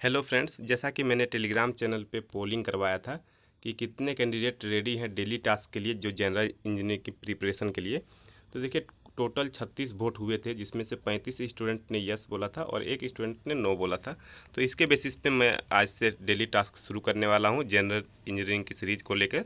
Hello friends, जैसा कि मैंने टेलीग्राम चैनल पे पोलिंग करवाया था कि कितने कैंडिडेट रेडी हैं डेली टास्क के लिए जो जनरल इंजीनियर की प्रिपरेशन के लिए। तो देखिए, टोटल 36 वोट हुए थे, जिसमें से 35 स्टूडेंट ने यस बोला था और एक स्टूडेंट ने नो बोला था। तो इसके बेसिस पे मैं आज से डेली टास्क शुरू करने वाला हूँ जनरल इंजीनियरिंग की सीरीज को लेकर।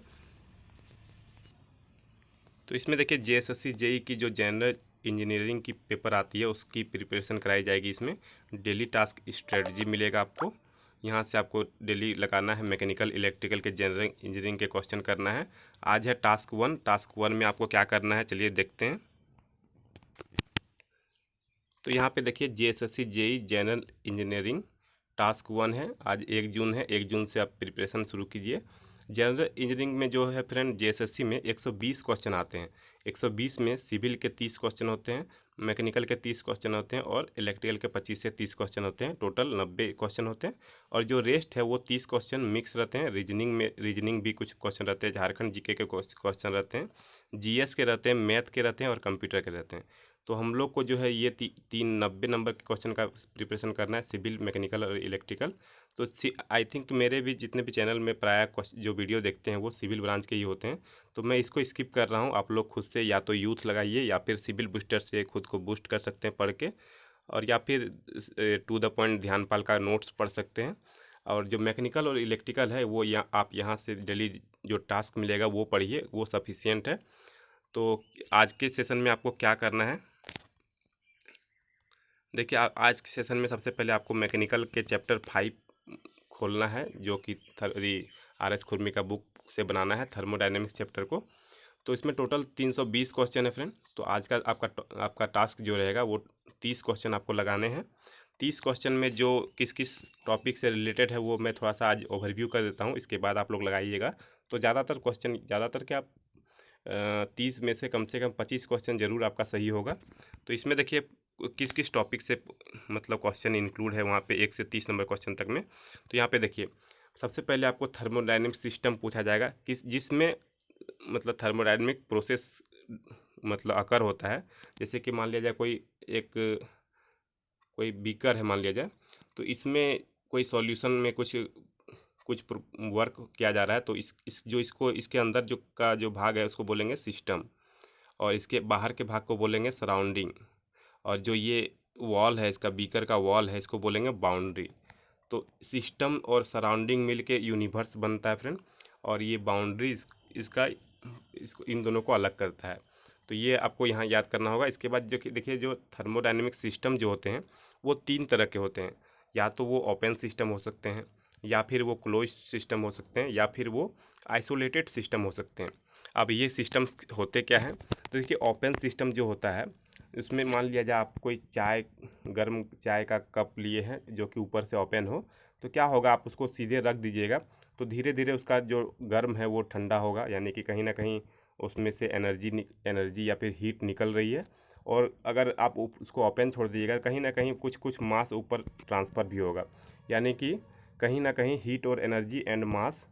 तो इसमें देखिए, जेएसएससी जेई की जो जनरल इंजीनियरिंग की पेपर आती है उसकी प्रिपरेशन कराई जाएगी। इसमें डेली टास्क स्ट्रेटजी मिलेगा आपको। यहाँ से आपको डेली लगाना है मैकेनिकल इलेक्ट्रिकल के जनरल इंजीनियरिंग के क्वेश्चन करना है। आज है टास्क वन। टास्क वन में आपको क्या करना है, चलिए देखते हैं। तो यहाँ पे देखिए, JSSC JE general engineering task one है। आज 1 जून है, 1 जून से आप प्रिपरेशन शुरू कीजिए। जनरल इंजीनियरिंग में जो है फ्रेंड, जेएसएससी में 120 क्वेश्चन आते हैं। 120 में सिविल के 30 क्वेश्चन होते हैं, मैकेनिकल के 30 क्वेश्चन होते हैं और इलेक्ट्रिकल के 25 से 30 क्वेश्चन होते हैं। टोटल 90 क्वेश्चन होते हैं। और जो रेस्ट है वो 30 क्वेश्चन मिक्स रहते हैं। रीजनिंग भी कुछ क्वेश्चन रहते हैं, झारखंड जीके के क्वेश्चन रहते हैं, जीएस के रहते हैं, मैथ के रहते हैं और कंप्यूटर के रहते हैं। तो हम लोग को जो है ये 90 नंबर के क्वेश्चन का प्रिपरेशन करना है, सिविल, मैकेनिकल और इलेक्ट्रिकल। तो आई थिंक मेरे भी जितने भी चैनल में प्राय जो वीडियो देखते हैं वो सिविल ब्रांच के ही होते हैं। तो मैं इसको स्किप कर रहा हूँ। आप लोग खुद से या तो यूथ लगाइए या फिर सिविल बूस्टर से खुद को बूस्ट कर सकते हैं पढ़ के, और या फिर टू द पॉइंट ध्यानपाल का नोट्स पढ़ सकते हैं। और जो मैकेनिकल और इलेक्ट्रिकल है वो आप यहाँ से डेली जो टास्क मिलेगा वो पढ़िए, वो सफिशियंट है। तो आज के सेशन में आपको क्या करना है, देखिए। आज के सेशन में सबसे पहले आपको मैकेनिकल के चैप्टर 5 खोलना है, जो कि RS खुरमी का बुक से बनाना है, थर्मोडायनेमिक्स चैप्टर को। तो इसमें टोटल 320 क्वेश्चन है फ्रेंड। तो आज का आपका टास्क जो रहेगा वो 30 क्वेश्चन आपको लगाने हैं। 30 क्वेश्चन में जो किस किस टॉपिक से रिलेटेड है वो मैं थोड़ा सा आज ओवरव्यू कर देता हूँ, इसके बाद आप लोग लगाइएगा। तो ज़्यादातर क्या, 30 में से कम 25 क्वेश्चन ज़रूर आपका सही होगा। तो इसमें देखिए किस किस टॉपिक से मतलब क्वेश्चन इंक्लूड है वहाँ पे, 1 से 30 नंबर क्वेश्चन तक में। तो यहाँ पे देखिए, सबसे पहले आपको थर्मोडायनेमिक सिस्टम पूछा जाएगा, जिसमें मतलब थर्मोडायनेमिक प्रोसेस मतलब अकर होता है। जैसे कि मान लिया जाए कोई बीकर है मान लिया जाए, तो इसमें कोई सॉल्यूशन में कुछ कुछ वर्क किया जा रहा है। तो इसके अंदर जो भाग है उसको बोलेंगे सिस्टम, और इसके बाहर के भाग को बोलेंगे सराउंडिंग, और जो ये वॉल है, इसका बीकर का वॉल है, इसको बोलेंगे बाउंड्री। तो सिस्टम और सराउंडिंग मिल के यूनिवर्स बनता है फ्रेंड, और ये बाउंड्री इसका इसको इन दोनों को अलग करता है। तो ये आपको यहाँ याद करना होगा। इसके बाद देखिए, जो थर्मोडायनेमिक सिस्टम जो होते हैं वो 3 तरह के होते हैं। या तो वो ओपन सिस्टम हो सकते हैं, या फिर वो क्लोज सिस्टम हो सकते हैं, या फिर वो आइसोलेटेड सिस्टम हो सकते हैं। अब ये सिस्टम्स होते क्या हैं, तो देखिए, ओपन सिस्टम जो होता है उसमें मान लिया जाए आप कोई गर्म चाय का कप लिए हैं जो कि ऊपर से ओपन हो। तो क्या होगा, आप उसको सीधे रख दीजिएगा तो धीरे धीरे उसका जो गर्म है वो ठंडा होगा, यानी कि कहीं ना कहीं उसमें से एनर्जी या फिर हीट निकल रही है। और अगर आप उसको ओपन छोड़ दीजिएगा, कहीं ना कहीं कुछ कुछ मास ऊपर ट्रांसफ़र भी होगा, यानी कि कहीं ना कहीं हीट और एनर्जी एंड मास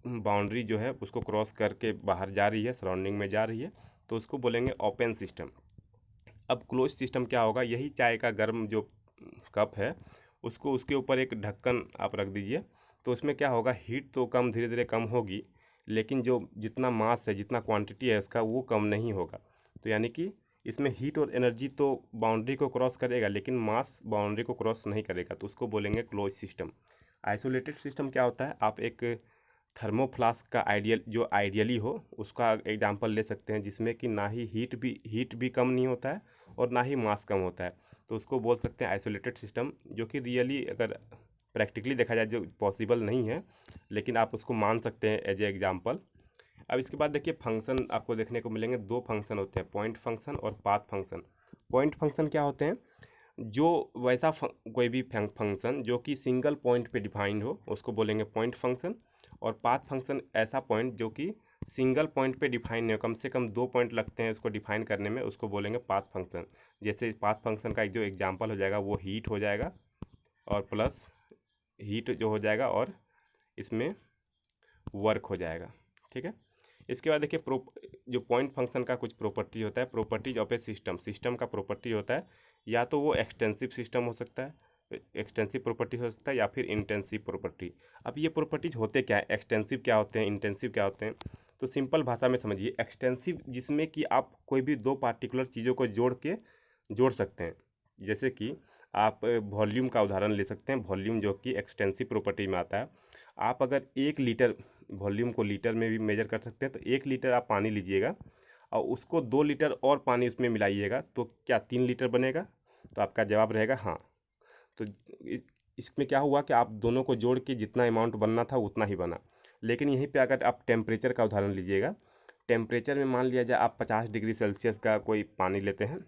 बाउंड्री जो है उसको क्रॉस करके बाहर जा रही है, सराउंडिंग में जा रही है। तो उसको बोलेंगे ओपन सिस्टम। अब क्लोज सिस्टम क्या होगा, यही चाय का गर्म जो कप है उसको उसके ऊपर एक ढक्कन आप रख दीजिए। तो उसमें क्या होगा, हीट तो धीरे धीरे कम होगी, लेकिन जो जितना मास है, जितना क्वांटिटी है उसका, वो कम नहीं होगा। तो यानी कि इसमें हीट और एनर्जी तो बाउंड्री को क्रॉस करेगा, लेकिन मास बाउंड्री को क्रॉस नहीं करेगा। तो उसको बोलेंगे क्लोज सिस्टम। आइसोलेटेड सिस्टम क्या होता है, आप एक थर्मोफ्लास्क का आइडियली हो उसका एग्जांपल ले सकते हैं, जिसमें कि ना ही हीट भी कम नहीं होता है और ना ही मास कम होता है। तो उसको बोल सकते हैं आइसोलेटेड सिस्टम, जो कि रियली अगर प्रैक्टिकली देखा जाए जो पॉसिबल नहीं है, लेकिन आप उसको मान सकते हैं एज ए एग्जाम्पल। अब इसके बाद देखिए, फंक्शन आपको देखने को मिलेंगे। 2 फंक्शन होते हैं, पॉइंट फंक्शन और पाथ फंक्शन। पॉइंट फंक्शन क्या होते हैं, जो वैसा कोई भी फंक्शन जो कि सिंगल पॉइंट पे डिफाइंड हो उसको बोलेंगे पॉइंट फंक्शन। और पाथ फंक्शन ऐसा पॉइंट जो कि सिंगल पॉइंट पे डिफाइन नहीं हो, कम से कम 2 पॉइंट लगते हैं उसको डिफाइन करने में, उसको बोलेंगे पाथ फंक्शन। जैसे पाथ फंक्शन का एक जो एग्जांपल हो जाएगा वो हीट हो जाएगा, और प्लस हीट जो हो जाएगा और इसमें वर्क हो जाएगा। ठीक है। इसके बाद देखिए, जो पॉइंट फंक्शन का कुछ प्रॉपर्टी होता है, properties of A system. System का प्रॉपर्टी होता है, या तो वो एक्सटेंसिव सिस्टम हो सकता है, एक्सटेंसिव प्रॉपर्टी हो सकता है या फिर इंटेंसिव प्रॉपर्टी। अब ये प्रॉपर्टीज होते क्या है, एक्सटेंसिव क्या होते हैं, इंटेंसिव क्या होते हैं, तो सिंपल भाषा में समझिए। एक्सटेंसिव जिसमें कि आप कोई भी दो पार्टिकुलर चीज़ों को जोड़ सकते हैं। जैसे कि आप वॉल्यूम का उदाहरण ले सकते हैं, वॉल्यूम जो कि एक्सटेंसिव प्रॉपर्टी में आता है। आप अगर 1 लीटर वॉल्यूम को लीटर में भी मेजर कर सकते हैं, तो 1 लीटर आप पानी लीजिएगा और उसको 2 लीटर और पानी उसमें मिलाइएगा, तो क्या 3 लीटर बनेगा? तो आपका जवाब रहेगा हाँ। तो इसमें क्या हुआ कि आप दोनों को जोड़ के जितना अमाउंट बनना था उतना ही बना। लेकिन यहीं पे अगर आप टेम्परेचर का उदाहरण लीजिएगा, टेम्परेचर में मान लिया जाए आप 50 डिग्री सेल्सियस का कोई पानी लेते हैं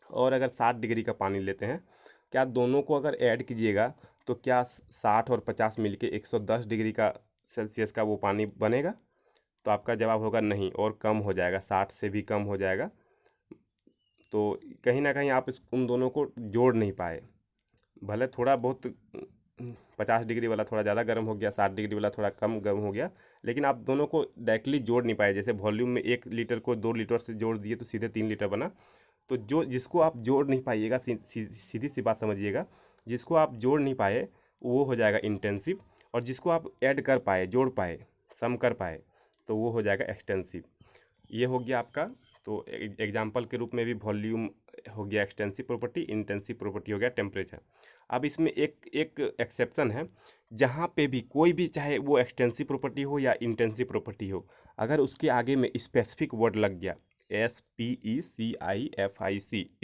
और अगर 60 डिग्री का पानी लेते हैं, क्या दोनों को अगर ऐड कीजिएगा तो क्या 60 और 50 मिलके 110 डिग्री का सेल्सियस का वो पानी बनेगा? तो आपका जवाब होगा नहीं, और कम हो जाएगा, 60 से भी कम हो जाएगा। तो कहीं ना कहीं आप उन दोनों को जोड़ नहीं पाए। भले थोड़ा बहुत 50 डिग्री वाला थोड़ा ज़्यादा गर्म हो गया, 60 डिग्री वाला थोड़ा कम गर्म हो गया, लेकिन आप दोनों को डायरेक्टली जोड़ नहीं पाए। जैसे वॉल्यूम में 1 लीटर को 2 लीटर से जोड़ दिए तो सीधे 3 लीटर बना। तो जो जिसको आप जोड़ नहीं पाइएगा, सीधी सी बात समझिएगा, जिसको आप जोड़ नहीं पाए वो हो जाएगा इंटेंसिव, और जिसको आप ऐड कर पाए, जोड़ पाए, सम कर पाए, तो वो हो जाएगा एक्सटेंसिव। ये हो गया आपका। तो एग्जाम्पल के रूप में भी वॉल्यूम हो गया एक्सटेंसिव प्रॉपर्टी, इंटेंसिव प्रॉपर्टी हो गया टेम्परेचर। अब इसमें एक एक एक्सेप्शन है, जहाँ पे भी कोई भी, चाहे वो एक्सटेंसिव प्रॉपर्टी हो या इंटेंसिव प्रॉपर्टी हो, अगर उसके आगे में स्पेसिफिक वर्ड लग गया, SPECIFIC,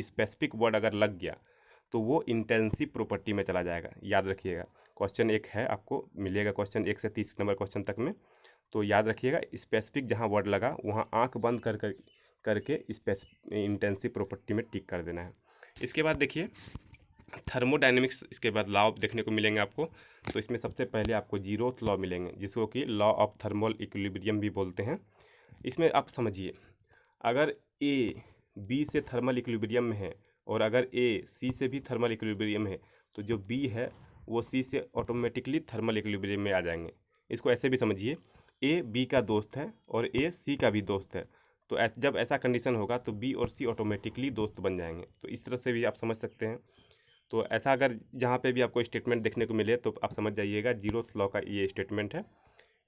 स्पेसिफिक वर्ड अगर लग गया तो वो इंटेंसिव प्रॉपर्टी में चला जाएगा। याद रखिएगा, क्वेश्चन 1 है, आपको मिलेगा क्वेश्चन 1 से 30 नंबर क्वेश्चन तक में। तो याद रखिएगा, स्पेसिफिक जहाँ वर्ड लगा वहाँ आंख बंद करके इंटेंसिव प्रॉपर्टी में टिक कर देना है। इसके बाद देखिए थर्मोडायनेमिक्स, इसके बाद लॉ देखने को मिलेंगे आपको। तो इसमें सबसे पहले आपको जीरोथ लॉ मिलेंगे, जिसको कि लॉ ऑफ थर्मल इक्विलिब्रियम भी बोलते हैं। इसमें आप समझिए, अगर ए बी से थर्मल इक्विलिब्रियम में है और अगर ए सी से भी थर्मल इक्विलिब्रियम है, तो जो बी है वो सी से ऑटोमेटिकली थर्मल इक्विलिब्रियम में आ जाएंगे। इसको ऐसे भी समझिए, ए बी का दोस्त है और ए सी का भी दोस्त है, तो जब ऐसा कंडीशन होगा तो बी और सी ऑटोमेटिकली दोस्त बन जाएंगे। तो इस तरह से भी आप समझ सकते हैं। तो ऐसा अगर जहाँ पे भी आपको स्टेटमेंट देखने को मिले तो आप समझ जाइएगा जीरोथ लॉ का ये स्टेटमेंट है।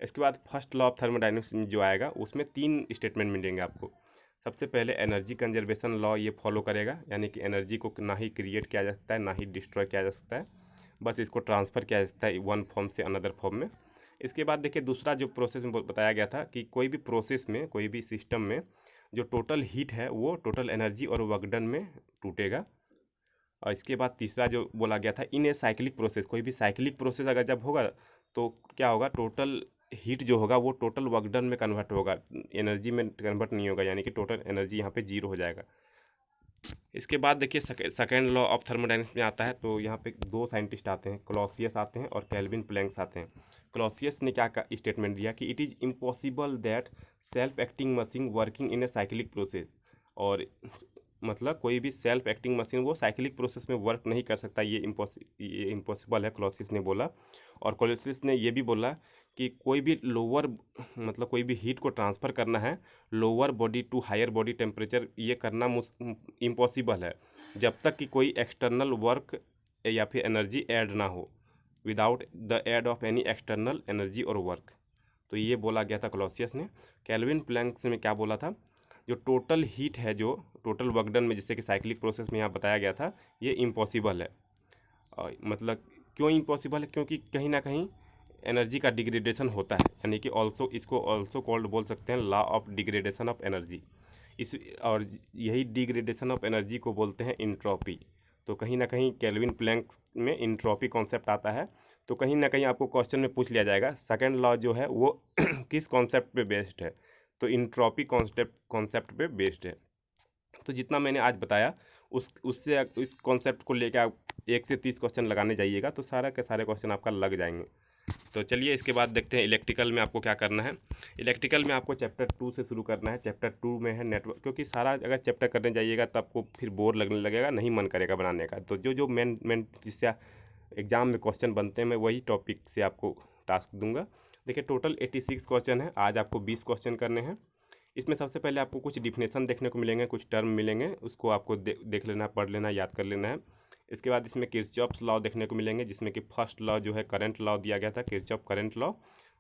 इसके बाद फर्स्ट लॉ ऑफ थर्मोडायनेमिक्स में जो आएगा उसमें 3 स्टेटमेंट मिलेंगे आपको। सबसे पहले एनर्जी कंजर्वेशन लॉ ये फॉलो करेगा, यानी कि एनर्जी को ना ही क्रिएट किया जा सकता है ना ही डिस्ट्रॉय किया जा सकता है, बस इसको ट्रांसफ़र किया जा सकता है वन फॉर्म से अनदर फॉर्म में। इसके बाद देखिए दूसरा जो प्रोसेस में बताया गया था कि कोई भी प्रोसेस में, कोई भी सिस्टम में जो टोटल हीट है वो टोटल एनर्जी और वर्क डन में टूटेगा। और इसके बाद तीसरा जो बोला गया था, इन ए साइक्लिक प्रोसेस, कोई भी साइक्लिक प्रोसेस अगर जब होगा तो क्या होगा, टोटल हीट जो होगा वो टोटल वर्क डन में कन्वर्ट होगा, एनर्जी में कन्वर्ट नहीं होगा, यानी कि टोटल एनर्जी यहाँ पे जीरो हो जाएगा। इसके बाद देखिए सेकेंड लॉ ऑफ थर्मोडायनेमिक्स में आता है। तो यहाँ पे 2 साइंटिस्ट आते हैं, क्लॉसियस आते हैं और केल्विन प्लैंक्स आते हैं। क्लॉसियस ने क्या स्टेटमेंट दिया कि it is impossible that self acting machine working in a cyclic process, और मतलब कोई भी सेल्फ एक्टिंग मशीन वो साइक्लिक प्रोसेस में वर्क नहीं कर सकता, ये इम्पॉसिबल है, क्लॉसियस ने बोला। और क्लॉसियस ने ये भी बोला कि कोई भी लोअर, मतलब कोई भी हीट को ट्रांसफ़र करना है lower body to higher body temperature, ये करना इम्पॉसिबल है जब तक कि कोई एक्सटर्नल वर्क या फिर एनर्जी ऐड ना हो, without the add of any external energy और वर्क। तो ये बोला गया था क्लॉसियस ने। केल्विन प्लैंक्स ने क्या बोला था, जो टोटल हीट है, जो टोटल वर्क डन में, जैसे कि साइक्लिक प्रोसेस में यहाँ बताया गया था, ये इम्पॉसिबल है। मतलब क्यों इम्पॉसिबल है, क्योंकि कहीं ना कहीं एनर्जी का डिग्रेडेशन होता है, यानी कि इसको ऑल्सो कॉल्ड बोल सकते हैं law of degradation of energy. इस और यही डिग्रेडेशन ऑफ एनर्जी को बोलते हैं इंट्रॉपी। तो कहीं ना कहीं केल्विन प्लैंक में इंट्रॉपी कॉन्सेप्ट आता है। तो कहीं ना कहीं आपको क्वेश्चन में पूछ लिया जाएगा सेकेंड लॉ जो है वो किस कॉन्सेप्ट पे बेस्ड है, तो इंट्रॉपी कॉन्सेप्ट पे बेस्ड है। तो जितना मैंने आज बताया उससे इस कॉन्सेप्ट को लेकर आप 1 से 30 क्वेश्चन लगाने जाइएगा तो सारा के सारे क्वेश्चन आपका लग जाएंगे। तो चलिए इसके बाद देखते हैं इलेक्ट्रिकल में आपको क्या करना है। इलेक्ट्रिकल में आपको चैप्टर 2 से शुरू करना है। चैप्टर 2 में है नेटवर्क, क्योंकि सारा अगर चैप्टर करने जाइएगा तो आपको फिर बोर लगने लगेगा, नहीं मन करेगा बनाने का। तो जो मेन जिससे एग्जाम में क्वेश्चन बनते हैं मैं वही टॉपिक से आपको टास्क दूंगा। देखिए टोटल 86 क्वेश्चन है, आज आपको 20 क्वेश्चन करने हैं। इसमें सबसे पहले आपको कुछ डिफिनेशन देखने को मिलेंगे, कुछ टर्म मिलेंगे, उसको आपको देख लेना, पढ़ लेना, याद कर लेना है। इसके बाद इसमें किरचॉफ्स लॉ देखने को मिलेंगे, जिसमें कि फर्स्ट लॉ जो है करंट लॉ दिया गया था, किरचॉफ करंट लॉ,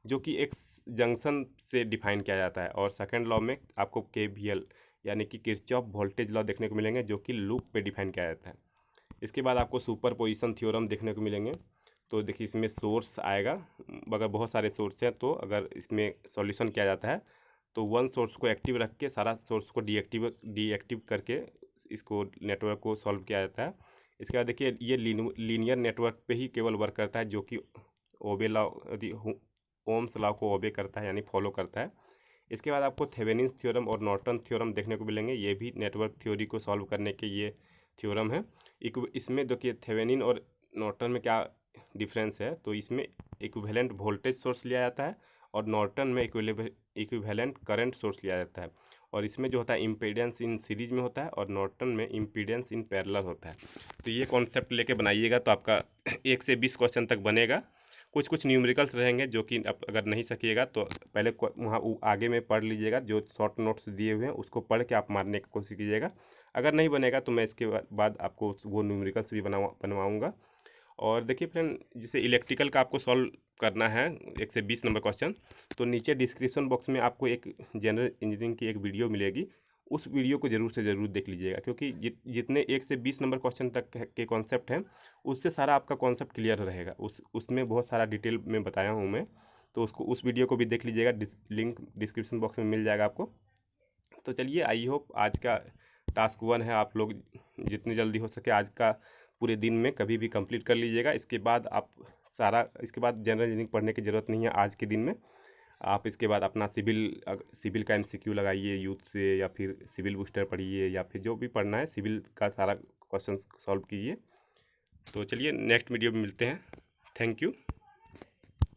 जो कि एक जंक्शन से डिफाइन किया जाता है। और सेकंड लॉ में आपको केवीएल यानी कि किरचॉफ वोल्टेज लॉ देखने को मिलेंगे, जो कि लूप पे डिफाइन किया जाता है। इसके बाद आपको सुपरपोजिशन थ्योरम देखने को मिलेंगे। तो देखिए इसमें सोर्स आएगा, अगर बहुत सारे सोर्स हैं तो अगर इसमें सॉल्यूशन किया जाता है तो वन सोर्स को एक्टिव रख के सारा सोर्स को डीएक्टिव करके इसको नेटवर्क को सॉल्व किया जाता है। इसके बाद देखिए ये लीनियर नेटवर्क पे ही केवल वर्क करता है, जो कि ओबे लॉ ओम्स लॉ को ओबे करता है यानी फॉलो करता है। इसके बाद आपको थेवेनिन्स थ्योरम और नॉर्टन थ्योरम देखने को मिलेंगे, ये भी नेटवर्क थ्योरी को सॉल्व करने के ये थ्योरम है। इसमें देखिए थेवेनिन और नॉर्टन में क्या डिफरेंस है, तो इसमें इक्विवेलेंट वोल्टेज सोर्स लिया जाता है और नॉर्टन में इक्विवेलेंट करंट सोर्स लिया जाता है। और इसमें जो होता है इम्पीडेंस इन सीरीज में होता है और नॉर्टन में इम्पीडेंस इन पैरेलल होता है। तो ये कॉन्सेप्ट लेके बनाइएगा तो आपका 1 से 20 क्वेश्चन तक बनेगा। कुछ कुछ न्यूमेरिकल्स रहेंगे जो कि आप अगर नहीं सकिएगा तो पहले वहाँ आगे में पढ़ लीजिएगा, जो शॉर्ट नोट्स दिए हुए हैं उसको पढ़ के आप मारने की कोशिश कीजिएगा। अगर नहीं बनेगा तो मैं इसके बाद आपको वो न्यूमेरिकल्स भी बनवाऊँगा। और देखिए फ्रेंड, जैसे इलेक्ट्रिकल का आपको सॉल्व करना है 1 से 20 नंबर क्वेश्चन, तो नीचे डिस्क्रिप्शन बॉक्स में आपको एक जनरल इंजीनियरिंग की एक वीडियो मिलेगी, उस वीडियो को ज़रूर से ज़रूर देख लीजिएगा, क्योंकि जितने 1 से 20 नंबर क्वेश्चन तक के कॉन्सेप्ट हैं उससे सारा आपका कॉन्सेप्ट क्लियर रहेगा। उसमें बहुत सारा डिटेल में बताया हूँ मैं, तो उस वीडियो को भी देख लीजिएगा, लिंक डिस्क्रिप्शन बॉक्स में मिल जाएगा आपको। तो चलिए, आई होप आज का टास्क 1 है, आप लोग जितनी जल्दी हो सके आज का पूरे दिन में कभी भी कंप्लीट कर लीजिएगा। इसके बाद इसके बाद जनरल इंजीनियरिंग पढ़ने की ज़रूरत नहीं है आज के दिन में। आप इसके बाद अपना सिविल का एमसीक्यू लगाइए यूथ से, या फिर सिविल बूस्टर पढ़िए, या फिर जो भी पढ़ना है सिविल का सारा क्वेश्चन सॉल्व कीजिए। तो चलिए नेक्स्ट वीडियो में मिलते हैं। Thank you.